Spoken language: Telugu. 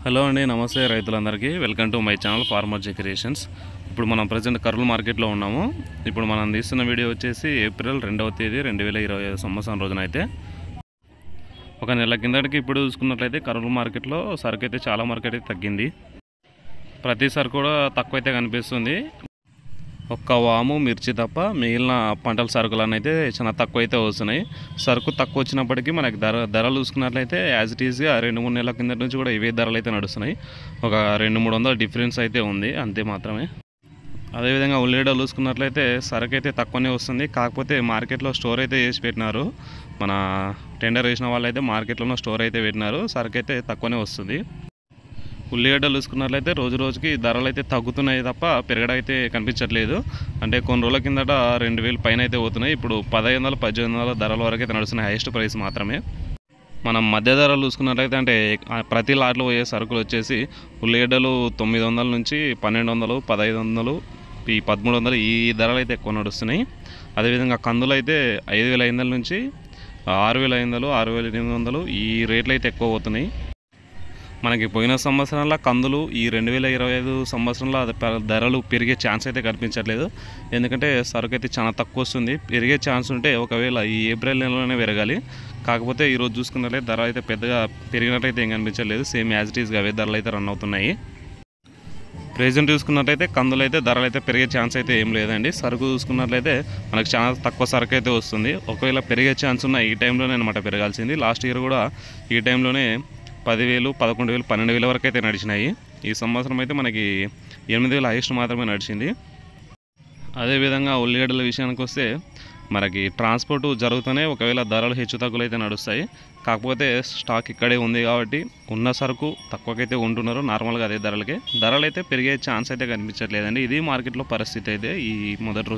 హలో అండి, నమస్తే రైతులందరికీ. Welcome to my channel farmer J creations. ఇప్పుడు మనం ప్రజెంట్ కర్నూలు మార్కెట్లో ఉన్నాము. ఇప్పుడు మనం తీస్తున్న వీడియో వచ్చేసి ఏప్రిల్ 2వ తేదీ 2025 సంవత్సరం రోజున అయితే ఒక నెల కిందటికి ఇప్పుడు చూసుకున్నట్లయితే కర్నూలు మార్కెట్లో సరుకు అయితే చాలా మార్కెట్ అయితే తగ్గింది. ప్రతి సరుకు కూడా తక్కువ అయితే కనిపిస్తుంది. ఒక్క వాము మిర్చి తప్ప మిగిలిన పంటల సరుకులన్నీ అయితే చాలా తక్కువ అయితే వస్తున్నాయి. సరుకు తక్కువ వచ్చినప్పటికీ మనకి ధరలు చూసుకున్నట్లయితే యాజ్ ఇట్ ఈజ్గా 2-3 నెలల కింద నుంచి కూడా ఇవే ధరలు అయితే నడుస్తున్నాయి. ఒక 200-300 డిఫరెన్స్ అయితే ఉంది, అంతే మాత్రమే. అదేవిధంగా ఉల్లిగడ్డలు చూసుకున్నట్లయితే సరుకు అయితే తక్కువనే వస్తుంది. కాకపోతే మార్కెట్లో స్టోర్ అయితే చేసి పెట్టినారు. మన టెండర్ వేసిన వాళ్ళు అయితే మార్కెట్లోనే స్టోర్ అయితే పెట్టినారు. సరుకు అయితే తక్కువనే వస్తుంది. ఉల్లిగడ్డలు చూసుకున్నట్లయితే రోజు రోజుకి ధరలు అయితే తగ్గుతున్నాయి తప్ప పెరగడం అయితే కనిపించట్లేదు. అంటే కొన్ని రోజుల కిందట 2000 పైన అయితే పోతున్నాయి. ఇప్పుడు 1500-1800 ధరల వరకు అయితే నడుస్తున్నాయి, హైయెస్ట్ ప్రైస్ మాత్రమే. మనం మధ్య ధరలు చూసుకున్నట్లయితే అంటే ప్రతి లాట్లో పోయే సరుకులు వచ్చేసి ఉల్లిగడ్డలు 900 నుంచి 1200, 1500, ఈ 1300 ఈ ధరలు అయితే ఎక్కువ నడుస్తున్నాయి. అదేవిధంగా కందులు అయితే 5500 నుంచి 6500, 6800 ఈ రేట్లు అయితే ఎక్కువ పోతున్నాయి. మనకి పోయిన సంవత్సరంలో కందులు ఈ 2025 సంవత్సరంలో ధరలు పెరిగే ఛాన్స్ అయితే కనిపించట్లేదు. ఎందుకంటే సరుకు అయితే చాలా తక్కువ వస్తుంది. పెరిగే ఛాన్స్ ఉంటే ఒకవేళ ఈ ఏప్రిల్ నెలలోనే పెరగాలి. కాకపోతే ఈరోజు చూసుకున్నట్లయితే ధర అయితే పెద్దగా పెరిగినట్లయితే ఏం కనిపించట్లేదు. సేమ్ యాజ్ ఇట్ ఈస్గా అవే ధరలు అయితే రన్ అవుతున్నాయి. ప్రెజెంట్ చూసుకున్నట్లయితే కందులు అయితే ధరలు అయితే పెరిగే ఛాన్స్ అయితే ఏం లేదండి. సరుకు చూసుకున్నట్లయితే మనకు చాలా తక్కువ సరుకు అయితే వస్తుంది. ఒకవేళ పెరిగే ఛాన్స్ ఉన్న ఈ టైంలోనే అనమాట పెరగాల్సింది. లాస్ట్ ఇయర్ కూడా ఈ టైంలోనే 10,000, 11,000, 12,000 వరకు అయితే నడిచినాయి. ఈ సంవత్సరం అయితే మనకి 8,000 హైయెస్ట్ మాత్రమే నడిచింది. అదేవిధంగా ఉల్లిగడ్డల విషయానికి వస్తే మనకి ట్రాన్స్పోర్ట్ జరుగుతూనే ఒకవేళ ధరలు హెచ్చు తగ్గులు అయితే నడుస్తాయి. కాకపోతే స్టాక్ ఇక్కడే ఉంది కాబట్టి ఉన్న సరుకు తక్కువకైతే ఉంటున్నారు. నార్మల్గా అదే ధరలకే ధరలు అయితే పెరిగే ఛాన్స్ అయితే కనిపించట్లేదండి. ఇది మార్కెట్లో పరిస్థితి అయితే ఈ మొదటి రోజు.